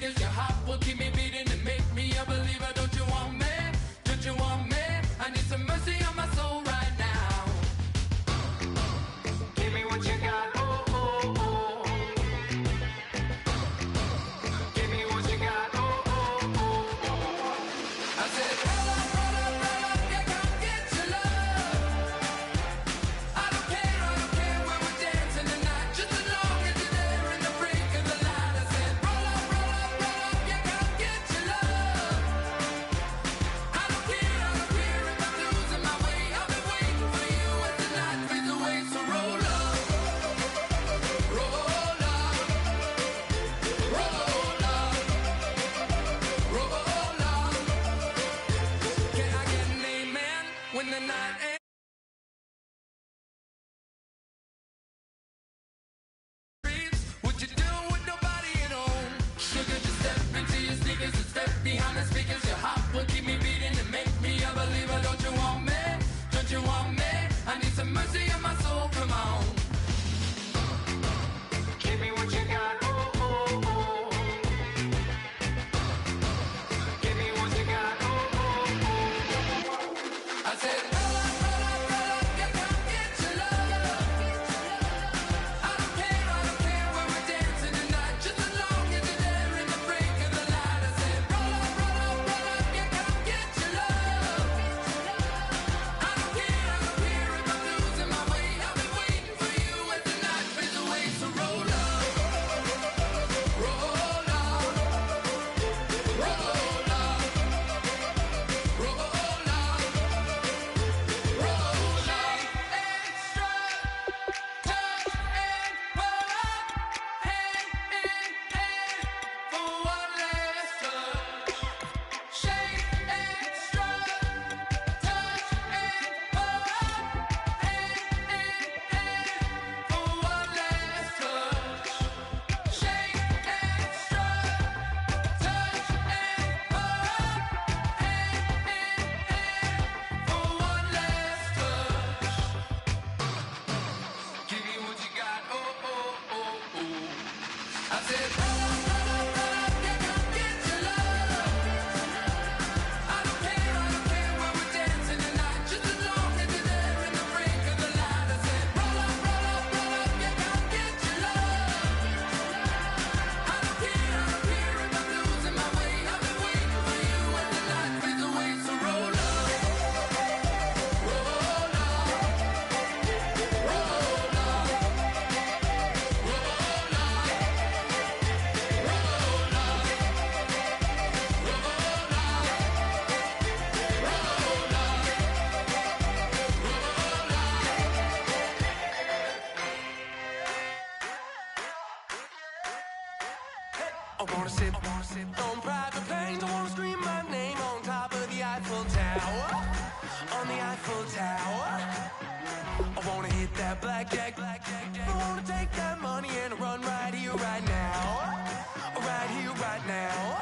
speakers. Your heart will keep me beating and make me a believer. Don't you want me? Don't you want me? I need some mercy on my soul right now. Give me what you got. Oh, oh, oh. Give me what you got. Oh, oh, oh, oh. I said, roll up, roll up, roll up. Yeah, come get your love. I don't care where we're dancing tonight. Just as long as you're there in the break of the light. I said, roll up, roll up, roll up. Yeah, come get your love. I don't care if I'm losing my way. I've been waiting for you as the night fades away. So roll up, roll up, roll up, roll up. Can I get an amen when the night ends? What you do with nobody at home? Sugar, just step into your sneakers and step behind the speakers. Your heart will keep me beating and make me a believer. Don't you want me? Don't you want me? I need some mercy on my soul. Come on. Give me what you got. Oh, oh, oh. Give me what you got. Oh, oh, oh. I said, roll up, roll up, roll up. Yeah, come get your love. I don't care where we're dancing tonight. Just as long as you're there in the break of the light. I said, roll up, roll up, roll up. Yeah, come get your love. I don't care if I'm losing my way. I've been waiting for you as the night fades away. So roll up, roll up, roll up, roll up, roll up. Extra, touch and pull up, hand in hand for one last touch. Shake extra, touch and pull up, hand in hand for one last touch. Shake extra, touch and pull up, hand in hand for one last touch. Give me what you got. Oh, oh, oh, oh. I said, roll up, roll up, roll up. Yeah, come get your love. I don't care where we're dancing tonight. Just as long as you're there in the break of the light. I said, roll up, roll up, roll up. Yeah, come get your love. I don't care if I'm losing my way. I've been waiting for you as the night fades away. So roll up, roll up, roll up, roll up, roll up. I wanna sip on private planes. I wanna scream my name on top of the Eiffel Tower. On the Eiffel Tower. I wanna hit that blackjack. I wanna take that money and run right here, right now. Right here, right now.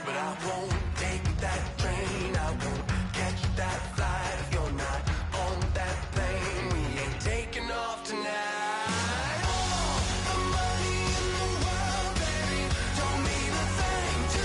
But I won't take that train. I won't catch that flight if you're not on that plane. We ain't taking off tonight. All the money in the world, baby, don't mean a thing to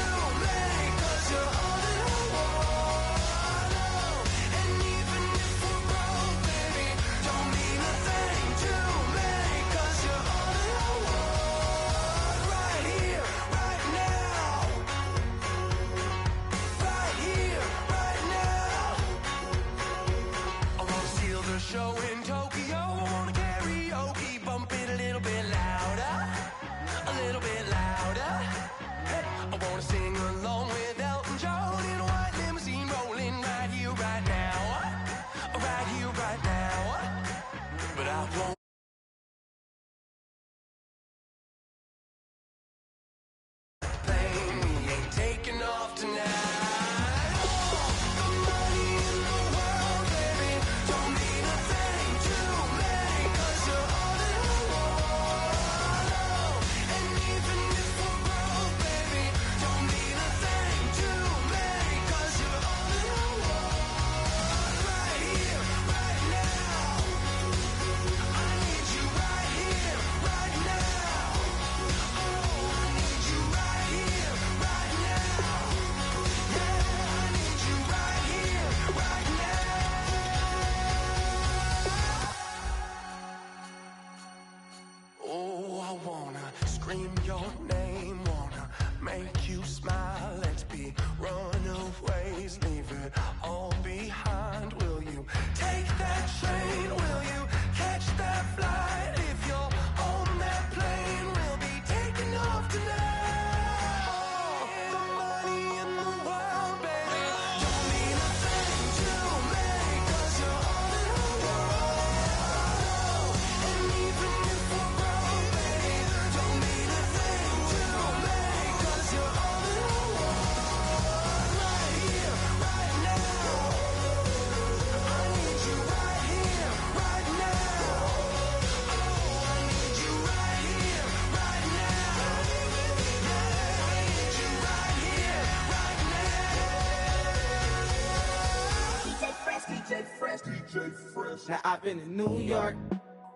Now I've been in New York,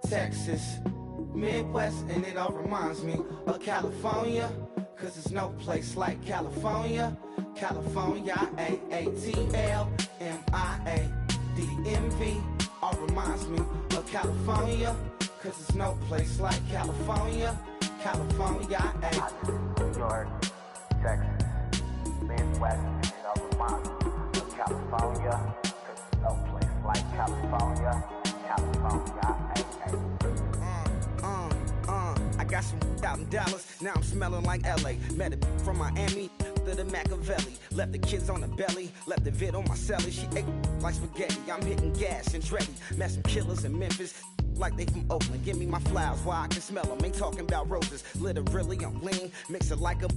Texas, Midwest, and it all reminds me of California, cause there's no place like California. California, A-A-T-L-M-I-A-D-M-V, all reminds me of California, cause there's no place like California. California, New York, Texas, Midwest, and it all reminds me of California, cause there's no place like California. California, I got some out in Dallas, now I'm smelling like LA. Met it from Miami to the Machiavelli. Left the kids on the belly, left the vid on my celly. She ate like spaghetti, I'm hitting gas and Dreddy. Met some killers in Memphis, like they from Oakland. Give me my flowers while I can smell them. Ain't talking about roses, literally I'm lean. Mix it like a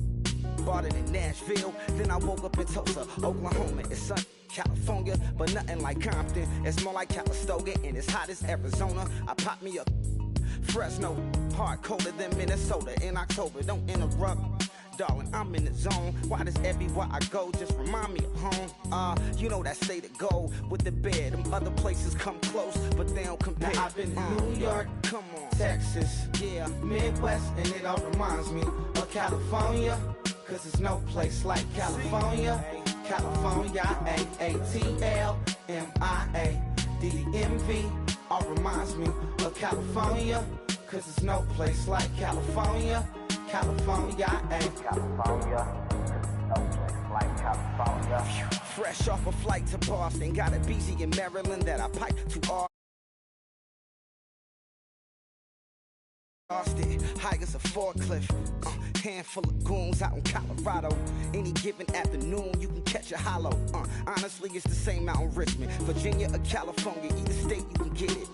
bought it in Nashville. Then I woke up in Tulsa, Oklahoma. It's sun, California, but nothing like Compton. It's more like Calistoga, and it's hot as Arizona. I pop me a Fresno, hard colder than Minnesota in October. Don't interrupt, darling, I'm in the zone. Why does everywhere I go just remind me of home? You know that state of gold with the bed. Them other places come close, but they don't compare. Now I've been in New York, come on, Texas, yeah, Midwest, and it all reminds me of California, cause there's no place like California. California, A-A-T-L-M-I-A-D-M-V, all reminds me of California, cause there's no place like California. California, California, no place like California. Fresh off a flight to Boston, got a BZ in Maryland that I piped to Austin. High as a forklift, handful of goons out in Colorado. Any given afternoon, you can catch a hollow. Honestly, it's the same out in Richmond, Virginia or California, either state you can get it.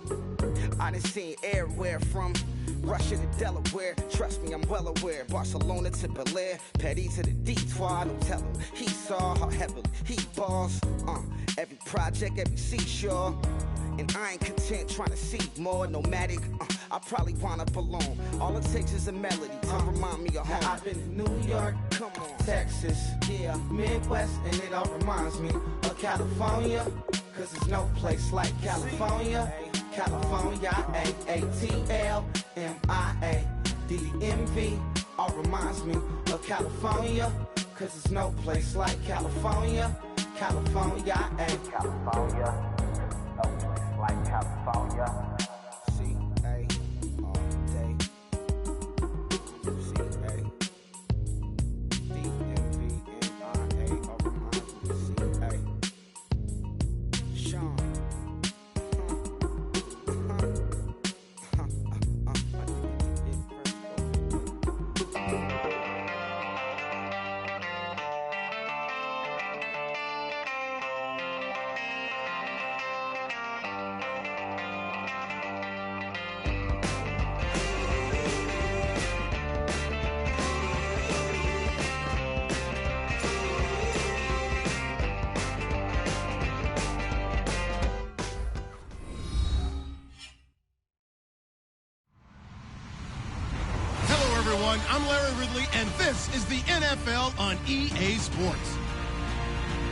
I done seen everywhere from Russia to Delaware, trust me, I'm well aware. Barcelona to Bel Air, Petty to the Detroit, don't tell him. He saw how heavily he balls. Every project, every seashore. And I ain't content trying to see more nomadic. I probably wind up alone. All it takes is a melody to remind me of home. Now I've been in New York, come on, Texas, yeah, Midwest, and it all reminds me of California, cause there's no place like California. California, A-A-T-L-M-I-A-D-M-V, all reminds me of California, cause there's no place like California. California, California, no place like California. C-A all day. C-A D-M-V-M-I-A, all reminds me of C-A. Sean. I'm Larry Ridley, and this is the NFL on EA Sports.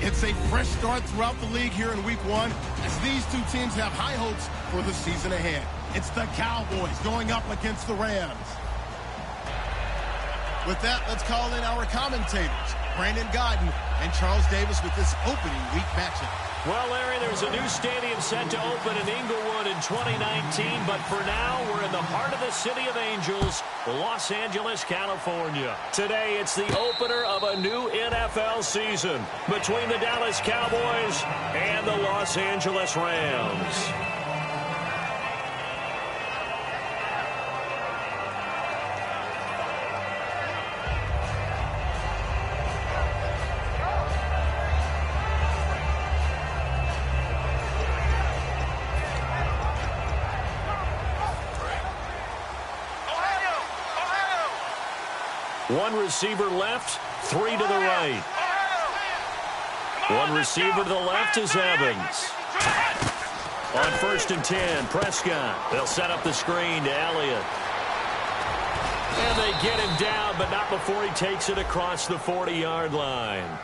It's a fresh start throughout the league here in Week 1 as these two teams have high hopes for the season ahead. It's the Cowboys going up against the Rams. With that, let's call in our commentators, Brandon Godden and Charles Davis, with this opening week matchup. Well, Larry, there's a new stadium set to open in Inglewood in 2019, but for now, we're in the heart of the City of Angels, Los Angeles, California. Today, it's the opener of a new NFL season between the Dallas Cowboys and the Los Angeles Rams. One receiver left, three to the right. One receiver to the left is Evans. On 1st and 10, Prescott. They'll set up the screen to Elliott. And they get him down, but not before he takes it across the 40-yard line.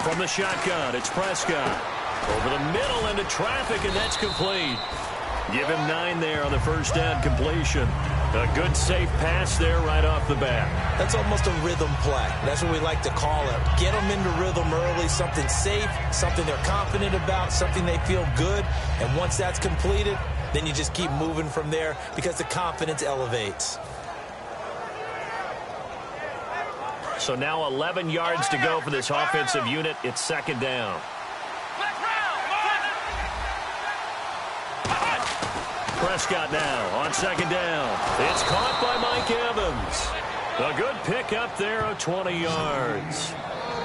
From the shotgun, it's Prescott. Over the middle into traffic, and that's complete. Give him 9 there on the first down completion. A good, safe pass there right off the bat. That's almost a rhythm play. That's what we like to call it. Get them into rhythm early, something safe, something they're confident about, something they feel good. And once that's completed, then you just keep moving from there because the confidence elevates. So now 11 yards to go for this offensive unit. It's second down. Prescott now on second down. It's caught by Mike Evans. A good pickup there of 20 yards.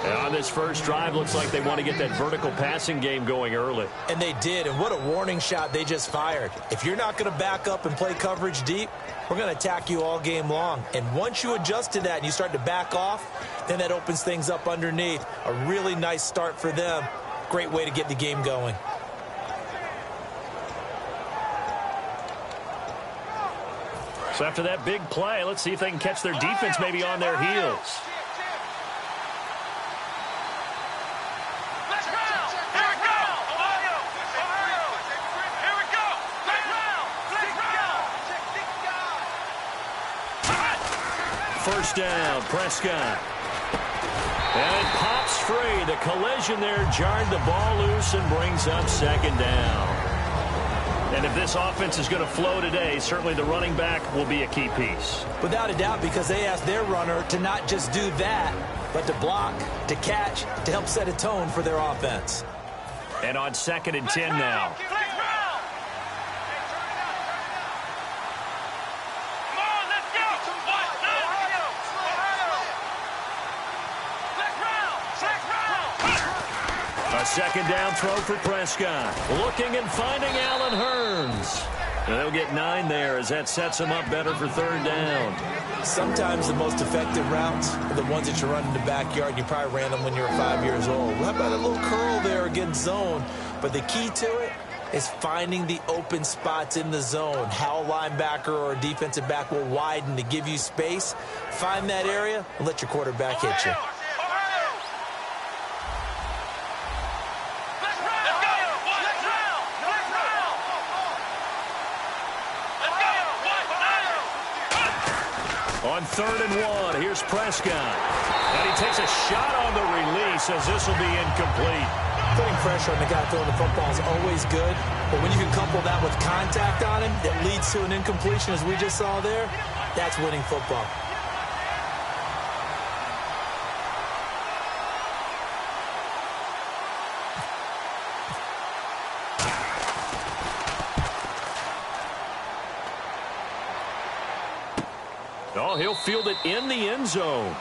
And on this first drive, looks like they want to get that vertical passing game going early. And they did, and what a warning shot they just fired. If you're not going to back up and play coverage deep, we're going to attack you all game long. And once you adjust to that and you start to back off, then that opens things up underneath. A really nice start for them. Great way to get the game going. So after that big play, let's see if they can catch their defense maybe on their heels. First down, Prescott. And it pops free. The collision there jarred the ball loose and brings up second down. And if this offense is going to flow today, certainly the running back will be a key piece. Without a doubt, because they asked their runner to not just do that, but to block, to catch, to help set a tone for their offense. And on 2nd and 10 now. A second down throw for Prescott. Looking and finding Allen Hurns. And they'll get 9 there as that sets them up better for third down. Sometimes the most effective routes are the ones that you run in the backyard. You probably ran them when you were 5 years old. How about a little curl there against zone? But the key to it is finding the open spots in the zone. How a linebacker or a defensive back will widen to give you space. Find that area and let your quarterback hit you. On 3rd and 1, here's Prescott. And he takes a shot on the release as this will be incomplete. Putting pressure on the guy throwing the football is always good, but when you can couple that with contact on him that leads to an incompletion, as we just saw there, that's winning football. Oh, he'll field it in the end zone.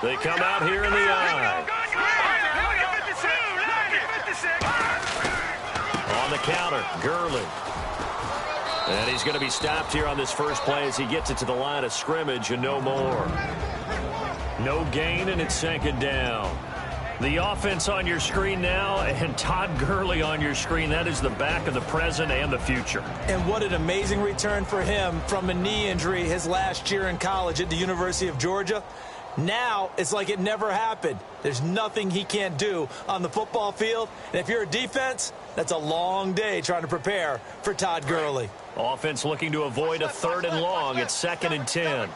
They come out here in the eye. On the counter, Gurley. And he's going to be stopped here on this first play as he gets it to the line of scrimmage and no more. No gain, and it's second down. The offense on your screen now, and Todd Gurley on your screen. That is the back of the present and the future. And what an amazing return for him from a knee injury his last year in college at the University of Georgia. Now it's like it never happened. There's nothing he can't do on the football field. And if you're a defense, that's a long day trying to prepare for Todd Gurley. Offense looking to avoid a 3rd and long. It's 2nd and 10.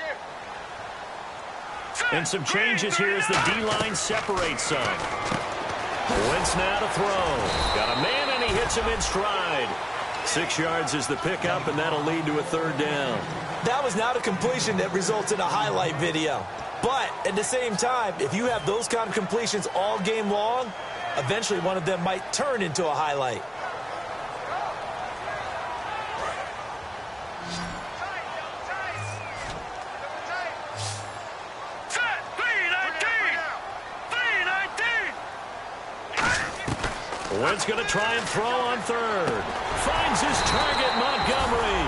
And some changes here as the D-line separates some. Wentz now to throw. Got a man, and he hits him in stride. 6 yards is the pickup, and that'll lead to a 3rd down. That was not a completion that results in a highlight video. But at the same time, if you have those kind of completions all game long, eventually one of them might turn into a highlight. Wynn's going to try and throw on third. Finds his target, Montgomery.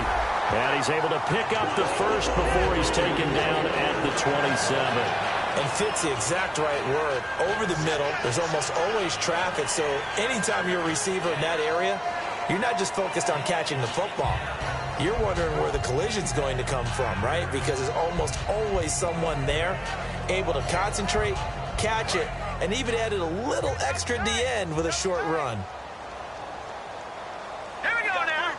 And he's able to pick up the first before he's taken down at the 27. And fits the exact right word. Over the middle, there's almost always traffic, so anytime you're a receiver in that area, you're not just focused on catching the football. You're wondering where the collision's going to come from, right? Because there's almost always someone there able to concentrate, catch it, and even added a little extra at the end with a short run. Here we go now.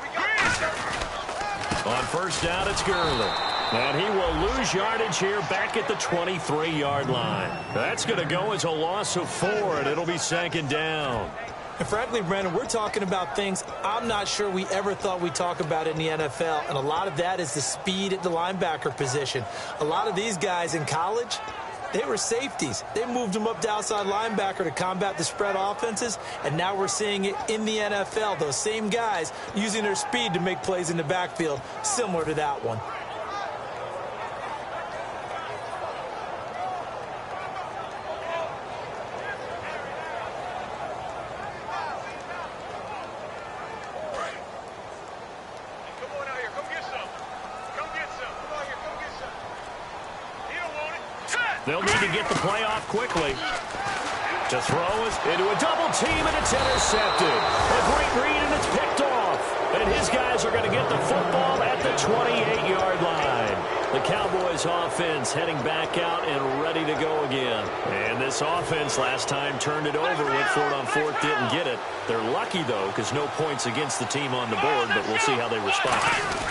On first down, it's Gurley. And he will lose yardage here back at the 23-yard line. That's going to go as a loss of 4, and it'll be 2nd down. And frankly, Brandon, we're talking about things I'm not sure we ever thought we'd talk about in the NFL, and a lot of that is the speed at the linebacker position. A lot of these guys in college, they were safeties. They moved them up to outside linebacker to combat the spread offenses, and now we're seeing it in the NFL. Those same guys using their speed to make plays in the backfield, similar to that one. They'll need to get the play off quickly. To throw is into a double team, and it's intercepted. A great read, and it's picked off. And his guys are going to get the football at the 28-yard line. The Cowboys offense heading back out and ready to go again. And this offense last time turned it over, went for it on fourth, didn't get it. They're lucky, though, because no points against the team on the board, but we'll see how they respond.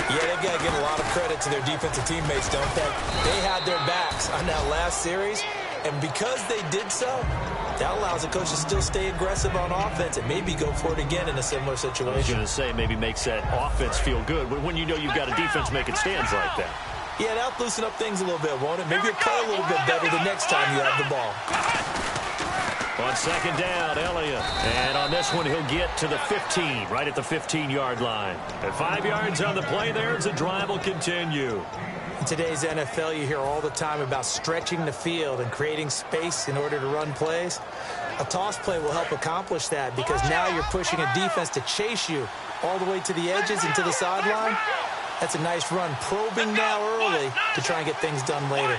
Yeah, they've got to give a lot of credit to their defensive teammates, don't they? They had their backs on that last series, and because they did so, that allows the coach to still stay aggressive on offense and maybe go for it again in a similar situation. I was going to say, maybe makes that offense feel good when you know you've got a defense making stands like that. Yeah, that'll loosen up things a little bit, won't it? Maybe you'll play a little bit better the next time you have the ball. On second down, Elliott. And on this one, he'll get to the 15, right at the 15-yard line. At 5 yards on the play there, the drive will continue. In today's NFL, you hear all the time about stretching the field and creating space in order to run plays. A toss play will help accomplish that because now you're pushing a defense to chase you all the way to the edges and to the sideline. That's a nice run, probing now early to try and get things done later.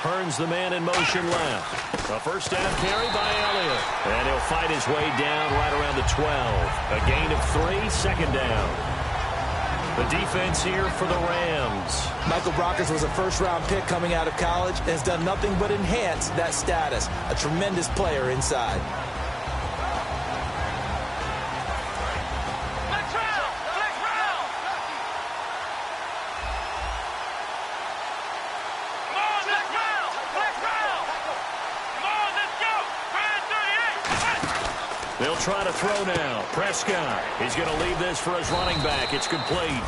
Hearns the man in motion left. A first down carry by Elliott. And he'll fight his way down right around the 12. A gain of 3, second down. The defense here for the Rams. Michael Brockers was a first-round pick coming out of college and has done nothing but enhance that status. A tremendous player inside. They'll try to throw now. Prescott. He's going to leave this for his running back. It's complete.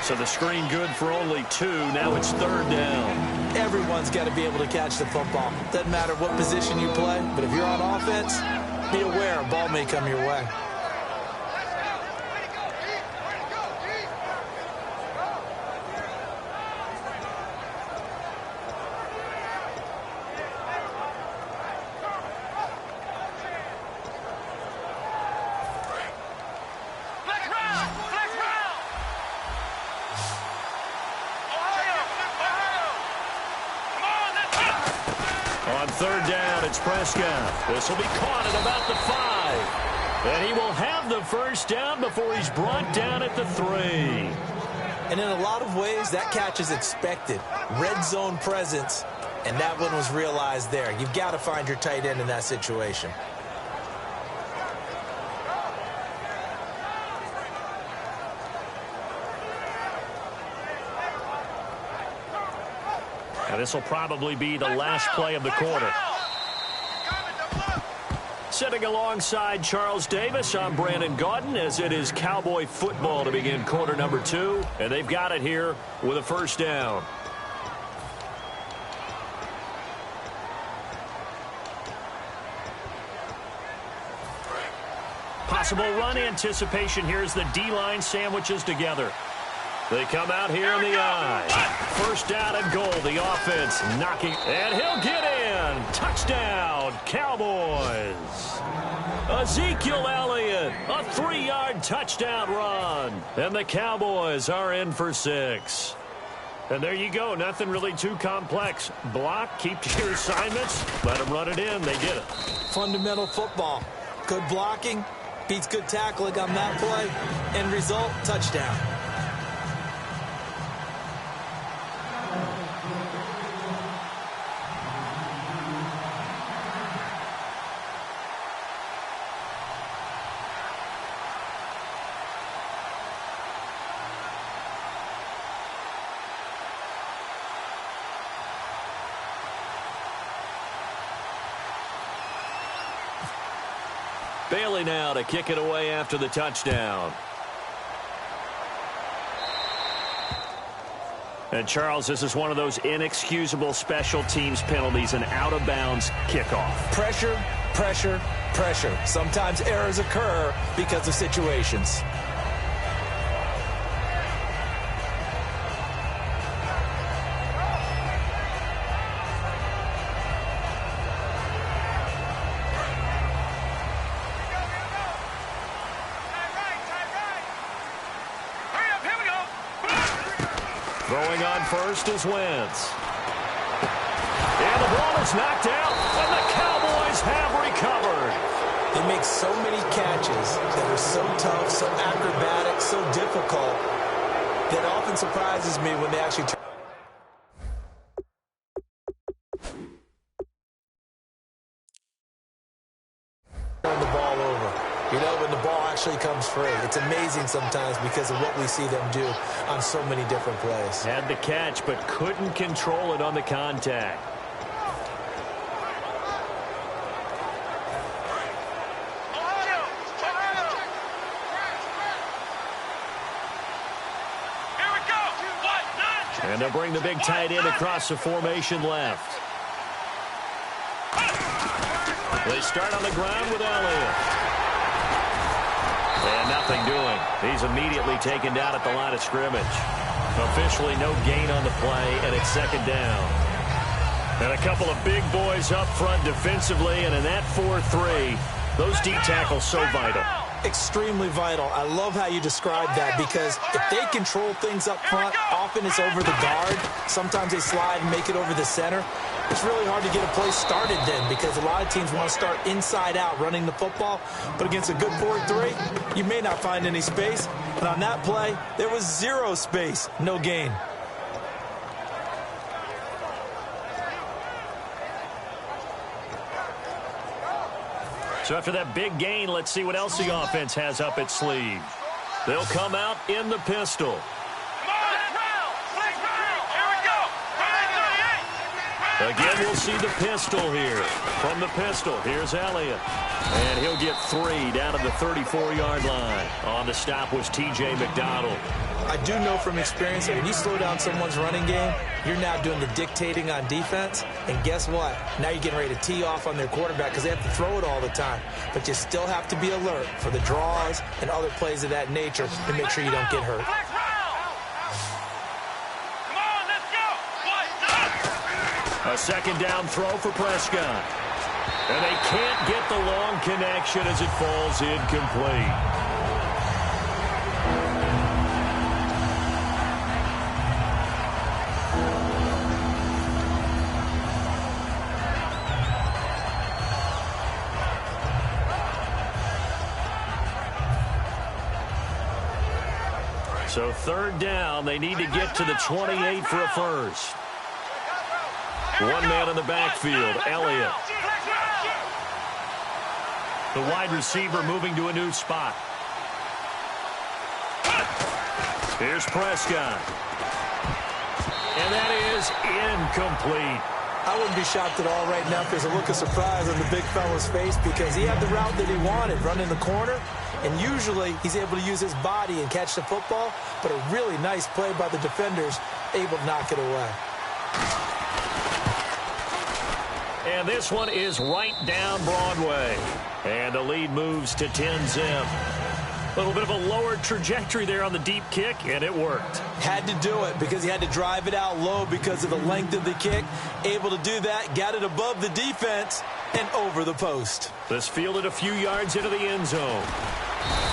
So the screen good for only 2. Now it's third down. Everyone's got to be able to catch the football. Doesn't matter what position you play, but if you're on offense, be aware a ball may come your way. On third down, it's Prescott. This will be caught at about the 5. And he will have the first down before he's brought down at the 3. And in a lot of ways, that catch is expected. Red zone presence, and that one was realized there. You've got to find your tight end in that situation. And this will probably be the last play of the quarter. Sitting alongside Charles Davis, I'm Brandon Gaudin, as it is Cowboy football to begin quarter number 2. And they've got it here with a first down. Possible run anticipation here as the D-line sandwiches together. They come out here in the eye. First down and goal. The offense knocking. And he'll get in. Touchdown, Cowboys. Ezekiel Elliott again. A 3-yard touchdown run. And the Cowboys are in for 6. And there you go. Nothing really too complex. Block, keep to your assignments, let them run it in. They did it. Fundamental football. Good blocking beats good tackling on that play. End result, touchdown. Bailey now to kick it away after the touchdown. And, Charles, this is one of those inexcusable special teams penalties, an out-of-bounds kickoff. Pressure, pressure, pressure. Sometimes errors occur because of situations. Throwing on first is Wentz. And the ball is knocked out, and the Cowboys have recovered. They make so many catches that are so tough, so acrobatic, so difficult, that often surprises me when they actually turn the ball over. You know, when the ball actually comes free. It's amazing sometimes because of what we see them do on so many different plays. Had the catch, but couldn't control it on the contact. And they'll bring the big tight end across the formation left. They start on the ground with Elliott. And nothing doing. He's immediately taken down at the line of scrimmage. Officially no gain on the play, and it's second down. And a couple of big boys up front defensively, and in that 4-3, those D tackles so vital. Extremely vital. I love how you describe that because if they control things up front, often it's over the guard. Sometimes they slide and make it over the center. It's really hard to get a play started then because a lot of teams want to start inside out running the football. But against a good 4-3, you may not find any space. But on that play, there was zero space, no gain. So after that big gain, let's see what else the offense has up its sleeve. They'll come out in the pistol. Again, we'll see the pistol here. From the pistol, here's Elliott. And he'll get 3 down to the 34-yard line. On the stop was T.J. McDonald. I do know from experience that when you slow down someone's running game, you're now doing the dictating on defense. And guess what? Now you're getting ready to tee off on their quarterback because they have to throw it all the time. But you still have to be alert for the draws and other plays of that nature to make sure you don't get hurt. A second down throw for Prescott. And they can't get the long connection as it falls incomplete. So third down, they need to get to the 28 for a first. One man in the backfield, Elliott. The wide receiver moving to a new spot. Here's Prescott. And that is incomplete. I wouldn't be shocked at all right now if there's a look of surprise on the big fella's face because he had the route that he wanted, running the corner. And usually he's able to use his body and catch the football, but a really nice play by the defenders, able to knock it away. And this one is right down Broadway. And the lead moves to 10-zip. A little bit of a lower trajectory there on the deep kick, and it worked. Had to do it because he had to drive it out low because of the length of the kick. Able to do that, got it above the defense, and over the post. This fielded a few yards into the end zone.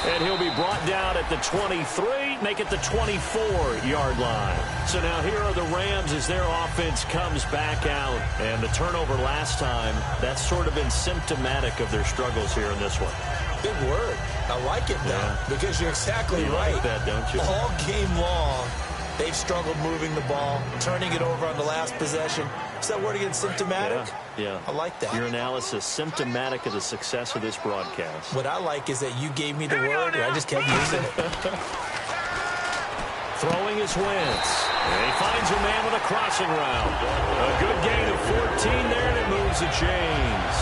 And he'll be brought down at the 23, make it the 24-yard line. So now here are the Rams as their offense comes back out. And the turnover last time, that's sort of been symptomatic of their struggles here in this one. Big word. I like it, though, because you're exactly right. Like that, don't you? All game long, they've struggled moving the ball, turning it over on the last possession. Is that word again, symptomatic? Yeah. I like that. Your analysis, symptomatic of the success of this broadcast. What I like is that you gave me the word, and I just kept using it. Throwing is Wentz. And he finds a man with a crossing route. A good gain of 14 there, and it moves the chains.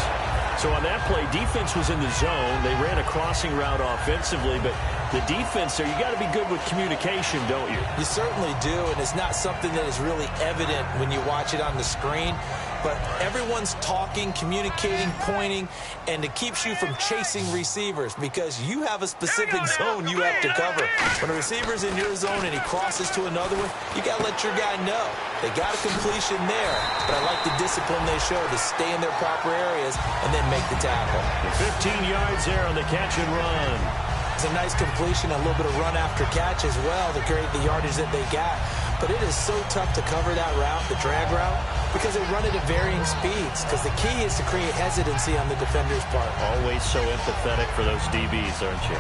So on that play, defense was in the zone. They ran a crossing route offensively, but the defense there, you got to be good with communication, don't you? You certainly do, and it's not something that is really evident when you watch it on the screen. But everyone's talking, communicating, pointing, and it keeps you from chasing receivers because you have a specific zone you have to cover. When a receiver's in your zone and he crosses to another one, you got to let your guy know. They got a completion there, but I like the discipline they show to stay in their proper areas and then make the tackle. 15 yards there on the catch and run. It's a nice completion, a little bit of run after catch as well to create the yardage that they got. But it is so tough to cover that route, the drag route, because they run it at varying speeds. Because the key is to create hesitancy on the defender's part. Always so empathetic for those DBs, aren't you?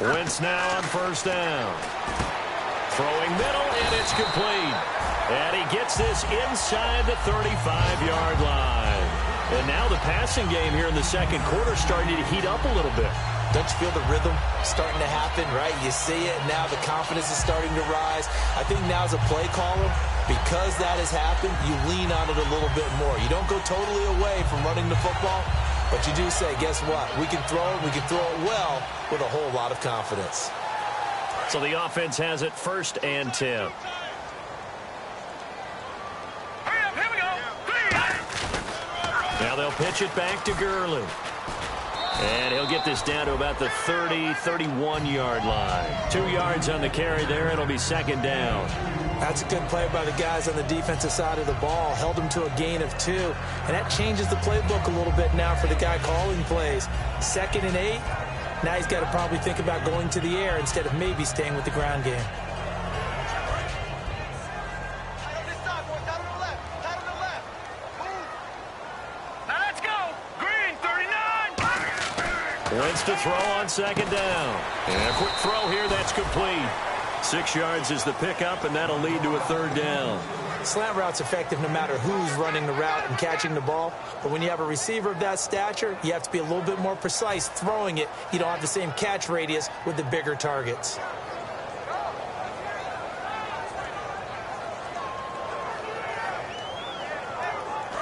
Wentz now on first down. Throwing middle, and it's complete. And he gets this inside the 35-yard line. And now the passing game here in the second quarter starting to heat up a little bit. Don't you feel the rhythm starting to happen, right? You see it, now the confidence is starting to rise. I think now as a play caller, because that has happened, you lean on it a little bit more. You don't go totally away from running the football, but you do say, guess what? We can throw it well with a whole lot of confidence. So the offense has it 1st and 10. Now they'll pitch it back to Gurley. And he'll get this down to about the 30, 31-yard line. 2 yards on the carry there. It'll be second down. That's a good play by the guys on the defensive side of the ball. Held him to a gain of 2. And that changes the playbook a little bit now for the guy calling plays. 2nd and 8. Now he's got to probably think about going to the air instead of maybe staying with the ground game. Wentz to throw on second down. And a quick throw here, that's complete. 6 yards is the pickup, and that'll lead to a 3rd down. Slant route's effective no matter who's running the route and catching the ball. But when you have a receiver of that stature, you have to be a little bit more precise throwing it. You don't have the same catch radius with the bigger targets.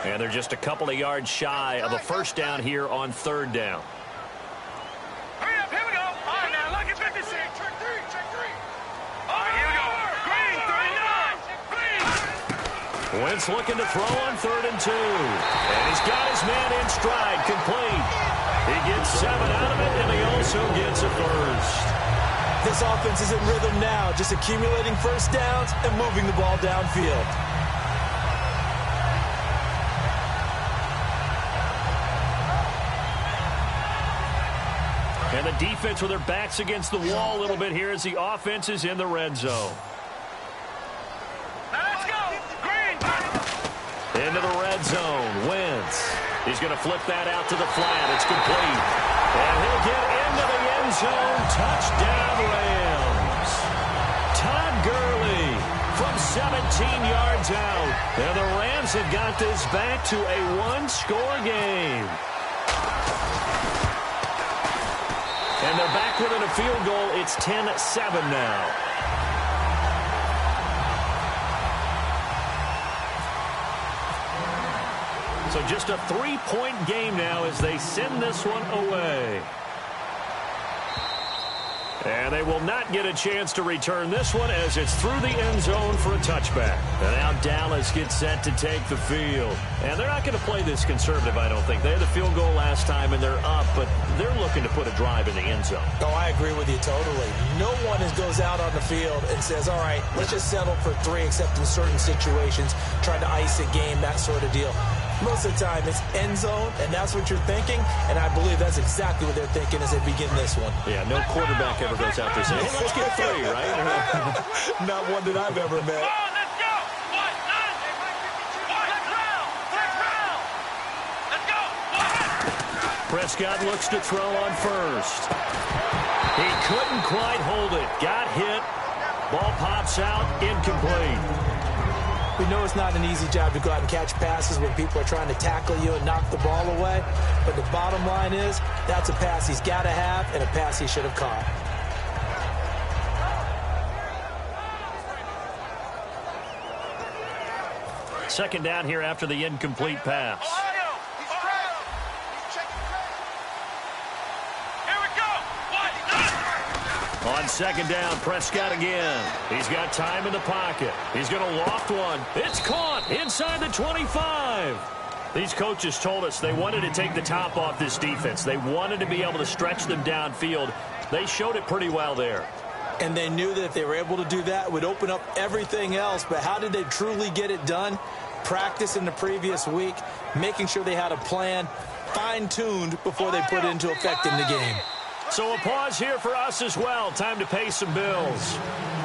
And they're just a couple of yards shy of a first down here on 3rd down. Wentz looking to throw on 3rd and 2. And he's got his man in stride, complete. He gets 7 out of it, and he also gets a first. This offense is in rhythm now, just accumulating first downs and moving the ball downfield. And the defense with their backs against the wall a little bit here as the offense is in the red zone. Into the red zone, Wentz. He's going to flip that out to the flat. It's complete. And he'll get into the end zone. Touchdown, Rams. Todd Gurley from 17 yards out. And the Rams have got this back to a 1-score game. And they're back within a field goal. It's 10-7 now. So just a 3-point game now as they send this one away. And they will not get a chance to return this one as it's through the end zone for a touchback. And now Dallas gets set to take the field. And they're not going to play this conservative, I don't think. They had the field goal last time, and they're up, but they're looking to put a drive in the end zone. Oh, I agree with you totally. No one one goes out on the field and says, all right, let's just settle for 3, except in certain situations, trying to ice a game, that sort of deal. Most of the time, it's end zone, and that's what you're thinking, and I believe that's exactly what they're thinking as they begin this one. Yeah, no quarterback ever goes out there saying, hey, let's get 3, right? Not one that I've ever met. Prescott looks to throw on first. He couldn't quite hold it. Got hit. Ball pops out. Incomplete. We know it's not an easy job to go out and catch passes when people are trying to tackle you and knock the ball away. But the bottom line is, that's a pass he's got to have and a pass he should have caught. Second down here after the incomplete pass. On second down, Prescott again. He's got time in the pocket. He's going to loft one. It's caught inside the 25. These coaches told us they wanted to take the top off this defense. They wanted to be able to stretch them downfield. They showed it pretty well there. And they knew that if they were able to do that, it would open up everything else. But how did they truly get it done? Practice in the previous week, making sure they had a plan, fine-tuned before they put it into effect in the game. So a pause here for us as well. Time to pay some bills.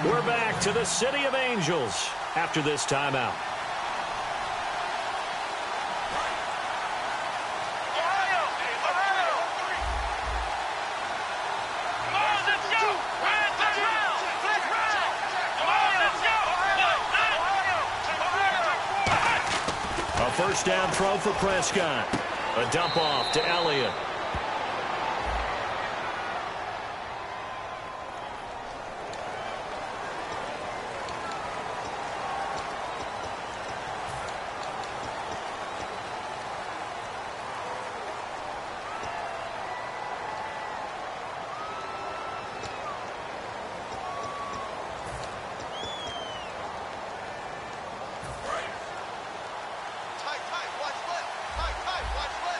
We're back to the City of Angels after this timeout. A first down throw for Prescott. A dump off to Elliott.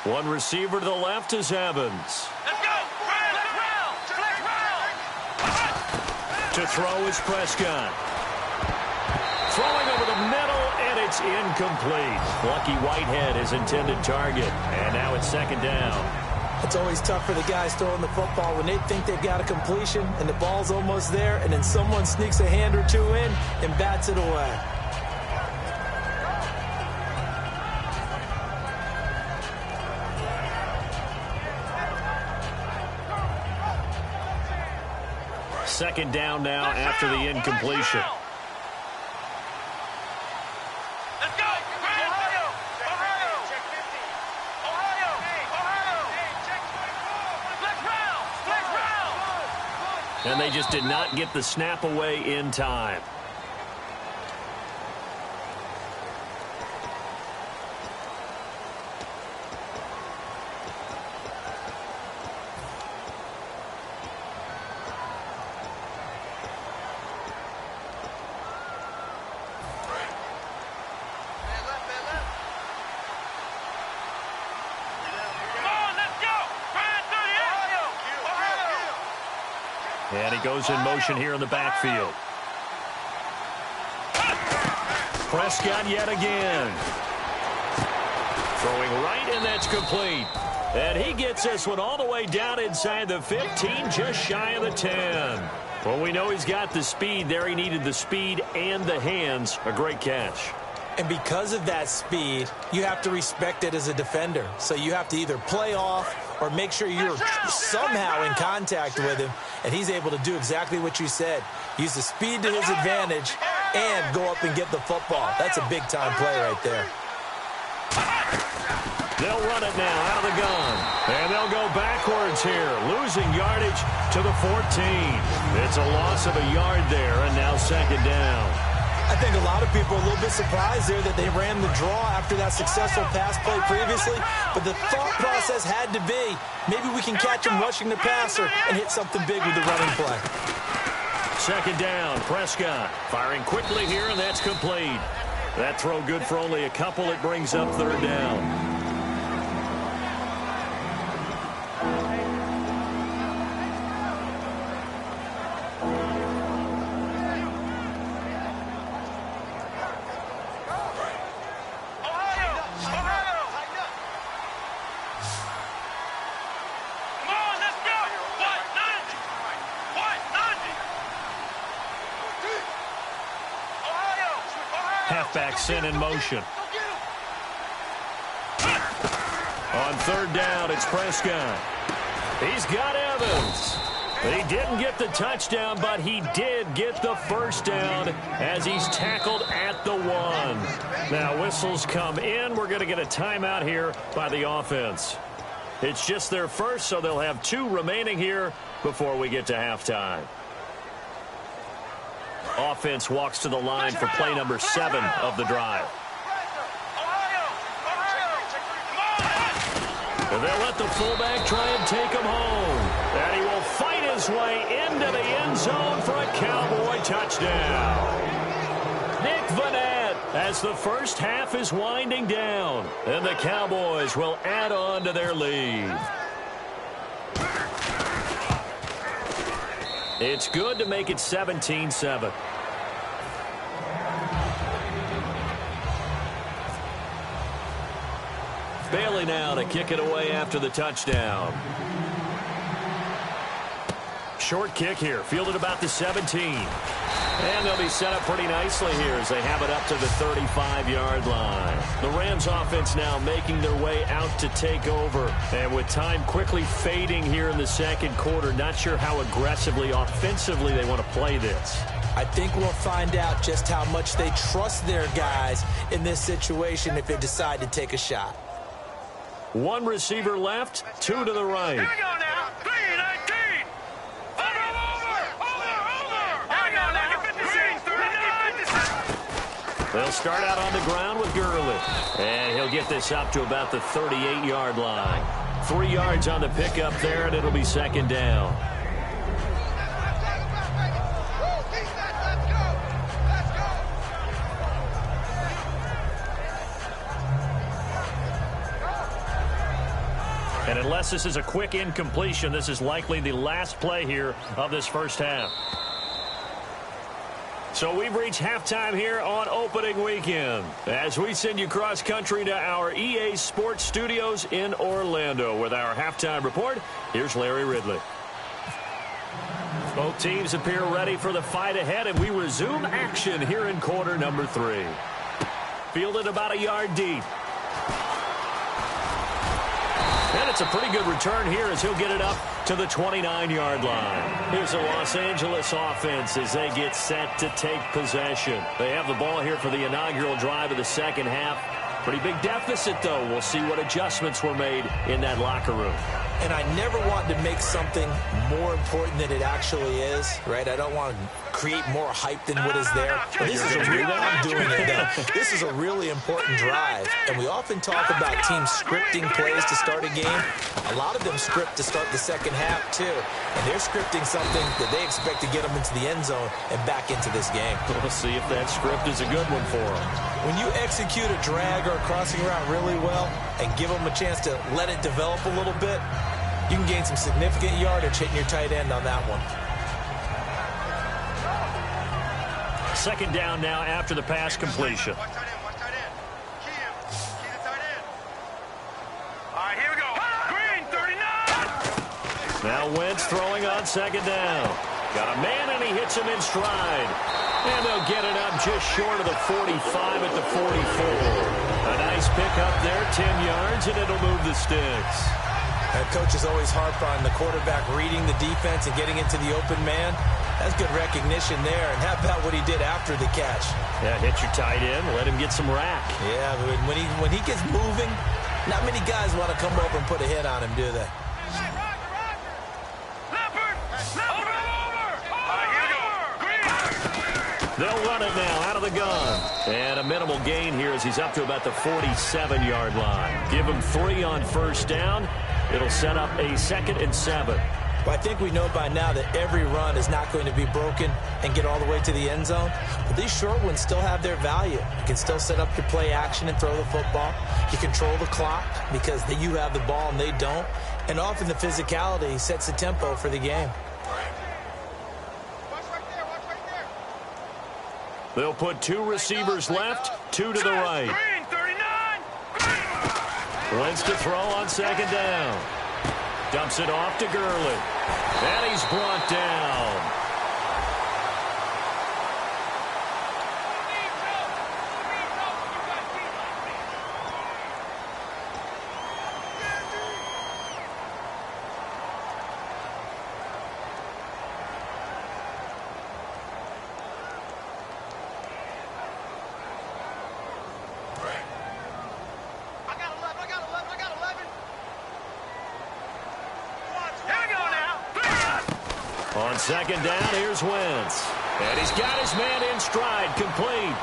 One receiver to the left is Evans. Let's go! To throw is Prescott. Throwing over the middle, and it's incomplete. Lucky Whitehead, his intended target. And now it's second down. It's always tough for the guys throwing the football when they think they've got a completion and the ball's almost there, and then someone sneaks a hand or two in and bats it away. Second down now after the incompletion. Let's go! And they just did not get the snap away in time. And he goes in motion here in the backfield. Prescott yet again. Throwing right, and that's complete. And he gets this one all the way down inside the 15, just shy of the 10. Well, we know he's got the speed there. He needed the speed and the hands. A great catch. And because of that speed, you have to respect it as a defender. So you have to either play off or make sure you're somehow in contact with him, and he's able to do exactly what you said. Use the speed to his advantage and go up and get the football. That's a big-time play right there. They'll run it now out of the gun. And they'll go backwards here, losing yardage to the 14. It's a loss of a yard there, and now second down. I think a lot of people are a little bit surprised there that they ran the draw after that successful pass play previously. But the thought process had to be, maybe we can catch him rushing the passer and hit something big with the running play. Second down, Prescott firing quickly here, and that's complete. That throw good for only a couple. It brings up third down. Halfback sent in motion. On third down, it's Prescott. He's got Evans. He didn't get the touchdown, but he did get the first down as he's tackled at the 1. Now, whistles come in. We're going to get a timeout here by the offense. It's just their first, so they'll have 2 remaining here before we get to halftime. Offense walks to the line for play number 7 of the drive. And they'll let the fullback try and take him home. And he will fight his way into the end zone for a Cowboy touchdown. Nick Vanette as the first half is winding down. And the Cowboys will add on to their lead. It's good to make it 17-7. Bailey now to kick it away after the touchdown. Short kick here, fielded about the 17. And they'll be set up pretty nicely here as they have it up to the 35-yard line. The Rams offense now making their way out to take over. And with time quickly fading here in the second quarter, not sure how aggressively, offensively they want to play this. I think we'll find out just how much they trust their guys in this situation if they decide to take a shot. 1 receiver left, 2 to the right. Here we go now. 3-19. Over. They'll start out on the ground with Gurley. And he'll get this up to about the 38-yard line. 3 yards on the pickup there, and it'll be second down. And unless this is a quick incompletion, this is likely the last play here of this first half. So we've reached halftime here on opening weekend as we send you cross country to our EA Sports Studios in Orlando with our halftime report. Here's Larry Ridley. Both teams appear ready for the fight ahead, and we resume action here in quarter number 3. Fielded about a yard deep. And it's a pretty good return here as he'll get it up to the 29-yard line. Here's the Los Angeles offense as they get set to take possession. They have the ball here for the inaugural drive of the second half. Pretty big deficit, though. We'll see what adjustments were made in that locker room. And I never want to make something more important than it actually is, right? I don't want to create more hype than what is there. But this is This is a really important drive. And we often talk about teams scripting plays to start a game. A lot of them script to start the second half, too. And they're scripting something that they expect to get them into the end zone and back into this game. We'll see if that script is a good one for them. When you execute a drag or a crossing route really well and give them a chance to let it develop a little bit, you can gain some significant yardage hitting your tight end on that one. Second down now after the pass completion. Watch tight end, watch tight end. Key him. Key the tight end. All right, here we go. Green, 39. Now Wentz throwing on second down. Got a man, and he hits him in stride. And they'll get it up just short of the 45 at the 44. A nice pickup there, 10 yards, and it'll move the sticks. That coach is always harp on the quarterback reading the defense and getting into the open man. That's good recognition there. And how about what he did after the catch? Yeah, hit your tight end, let him get some rack. Yeah, but when he gets moving, not many guys want to come over and put a hit on him, do they? They'll run it now out of the gun. And a minimal gain here as he's up to about the 47-yard line. Give him 3 on first down. It'll set up a 2nd and 7. Well, I think we know by now that every run is not going to be broken and get all the way to the end zone. But these short ones still have their value. You can still set up your play action and throw the football. You control the clock because you have the ball and they don't. And often the physicality sets the tempo for the game. They'll put 2 receivers left, 2 to the right. Wentz to throw on second down. Dumps it off to Gurley. And he's brought down. second down, here's Wentz. And he's got his man in stride, complete.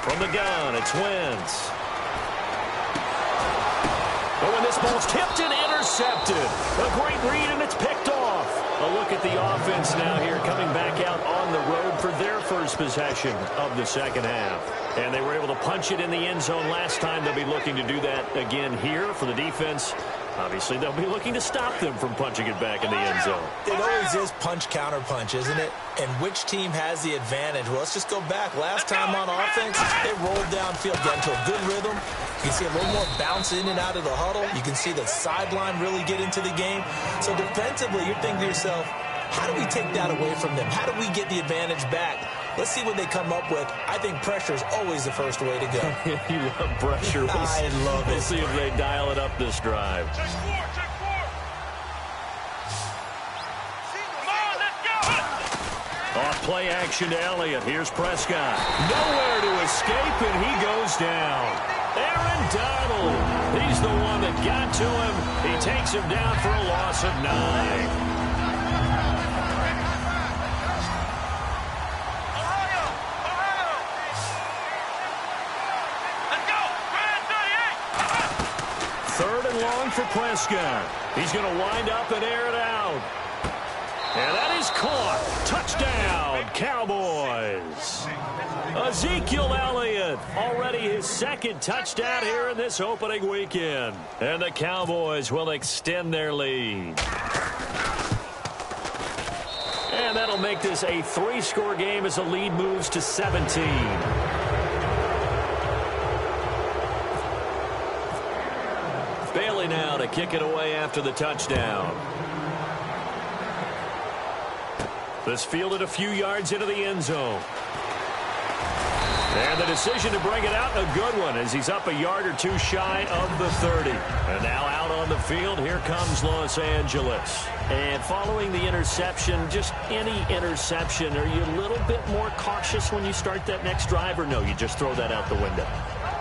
From the gun, it's Wentz. Oh, and this ball's tipped and intercepted. A great read, and it's picked off. A look at the offense now here, coming back out on the road for their first possession of the second half. And they were able to punch it in the end zone last time. They'll be looking to do that again here for the defense. Obviously, they'll be looking to stop them from punching it back in the end zone. It always is punch-counter-punch, isn't it? And which team has the advantage? Well, let's just go back. Last time on offense, they rolled downfield, got into a good rhythm. You can see a little more bounce in and out of the huddle. You can see the sideline really get into the game. So defensively, you're thinking to yourself, how do we take that away from them? How do we get the advantage back? Let's see what they come up with. I think pressure is always the first way to go. You love pressure. I love it. We'll see if they dial it up this drive. Check four. Come on, let's go. Off play action to Elliott. Here's Prescott. Nowhere to escape, and he goes down. Aaron Donald. He's the one that got to him. He takes him down for a loss of 9. Long for Prescott. He's going to wind up and air it out. And that is caught. Touchdown, Cowboys. Ezekiel Elliott, already his second touchdown here in this opening weekend. And the Cowboys will extend their lead. And that'll make this a 3-score game as the lead moves to 17. Bailey now to kick it away after the touchdown. This fielded a few yards into the end zone. And the decision to bring it out, a good one, as he's up a yard or two shy of the 30. And now out on the field, here comes Los Angeles. And following the interception, just any interception, are you a little bit more cautious when you start that next drive, or no, you just throw that out the window?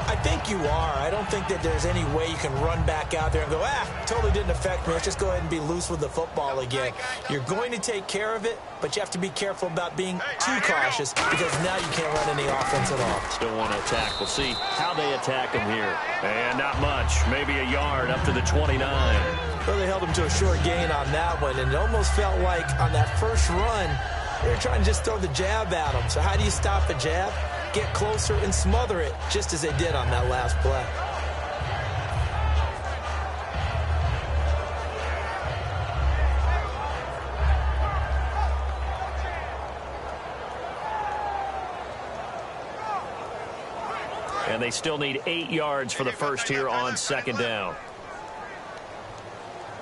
I think you are. I don't think that there's any way you can run back out there and go, totally didn't affect me. Let's just go ahead and be loose with the football again. You're going to take care of it, but you have to be careful about being too cautious because now you can't run any offense at all. Still want to attack. We'll see how they attack him here. And not much. Maybe a yard up to the 29. Well, they held him to a short gain on that one, and it almost felt like on that first run, they were trying to just throw the jab at him. So how do you stop a jab? Get closer and smother it, just as they did on that last play. And they still need 8 yards for the first here on second down.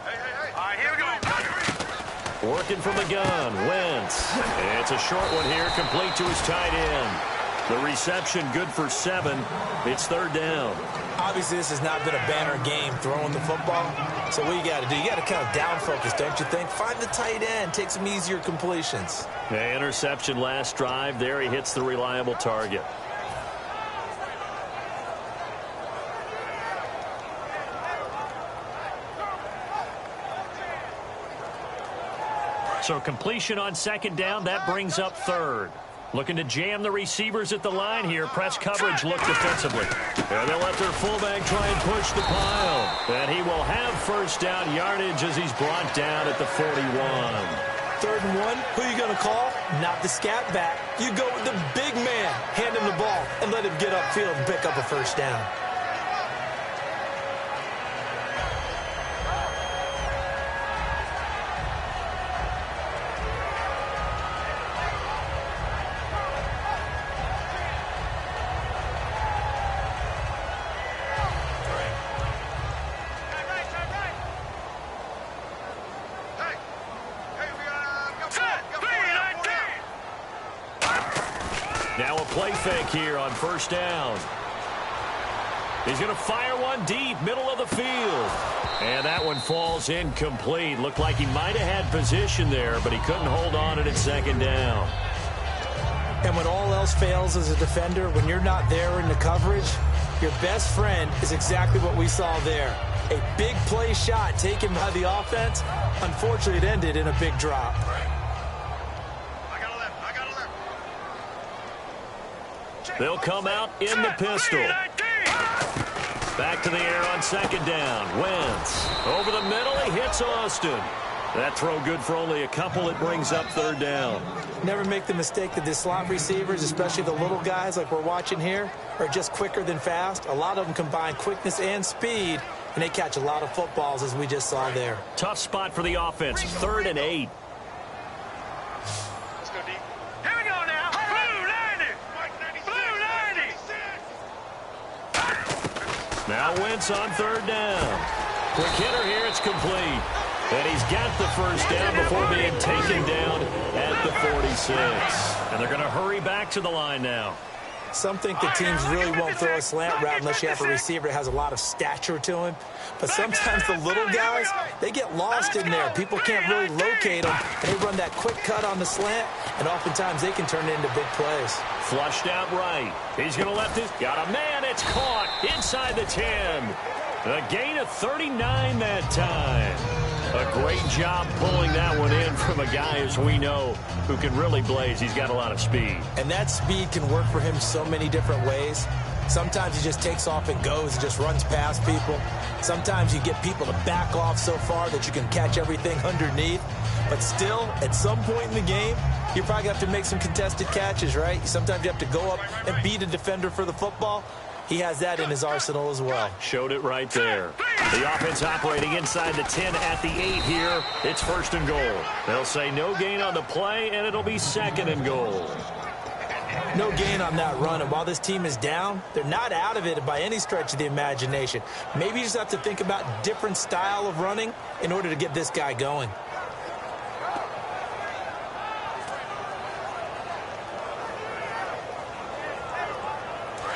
All right, here we go. Working from the gun, Wentz. It's a short one here, complete to his tight end. The reception good for 7. It's third down. Obviously, this has not been a banner game throwing the football. So what you got to do, you got to kind of down focus, don't you think? Find the tight end, take some easier completions. The interception last drive. There he hits the reliable target. So completion on second down, that brings up third. Looking to jam the receivers at the line here. Press coverage look defensively. And they'll let their fullback try and push the pile. And he will have first down yardage as he's brought down at the 41. 3rd and 1, who are you going to call? Not the scat back. You go with the big man. Hand him the ball and let him get upfield and pick up a first down. Now a play fake here on first down. He's going to fire one deep, middle of the field. And that one falls incomplete. Looked like he might have had position there, but he couldn't hold on at second down. And when all else fails as a defender, when you're not there in the coverage, your best friend is exactly what we saw there. A big play shot taken by the offense. Unfortunately, it ended in a big drop. They'll come out in the pistol. Back to the air on second down. Wentz over the middle. He hits Austin. That throw good for only a couple. It brings up third down. Never make the mistake that the slot receivers, especially the little guys like we're watching here, are just quicker than fast. A lot of them combine quickness and speed, and they catch a lot of footballs, as we just saw there. Tough spot for the offense. 3rd and 8. Let's go deep. Here we go now. Blue 90. Blue 90. Now Wentz on third down. Quick hitter here. It's complete. And he's got the first down before being taken down at the 46. And they're going to hurry back to the line now. Some think the teams really won't throw a slant route unless you have a receiver that has a lot of stature to him. But sometimes the little guys, they get lost in there. People can't really locate them. And they run that quick cut on the slant, and oftentimes they can turn it into big plays. Flushed out right. He's going to let this. Got a man. It's caught inside the 10. A gain of 39 that time. A great job pulling that one in from a guy, as we know, who can really blaze. He's got a lot of speed. And that speed can work for him so many different ways. Sometimes he just takes off and goes and just runs past people. Sometimes you get people to back off so far that you can catch everything underneath. But still, at some point in the game, you probably have to make some contested catches, right? Sometimes you have to go up and beat a defender for the football. He has that in his arsenal as well. Showed it right there. The offense operating inside the 10 at the 8 here. It's 1st and goal. They'll say no gain on the play, and it'll be 2nd and goal. No gain on that run, and while this team is down, they're not out of it by any stretch of the imagination. Maybe you just have to think about different style of running in order to get this guy going.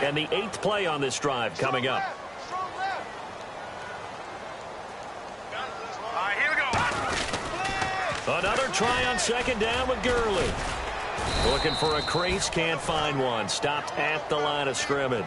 And the 8th play on this drive coming up. All right, here we go. Another try on second down with Gurley. Looking for a crease, can't find one. Stopped at the line of scrimmage.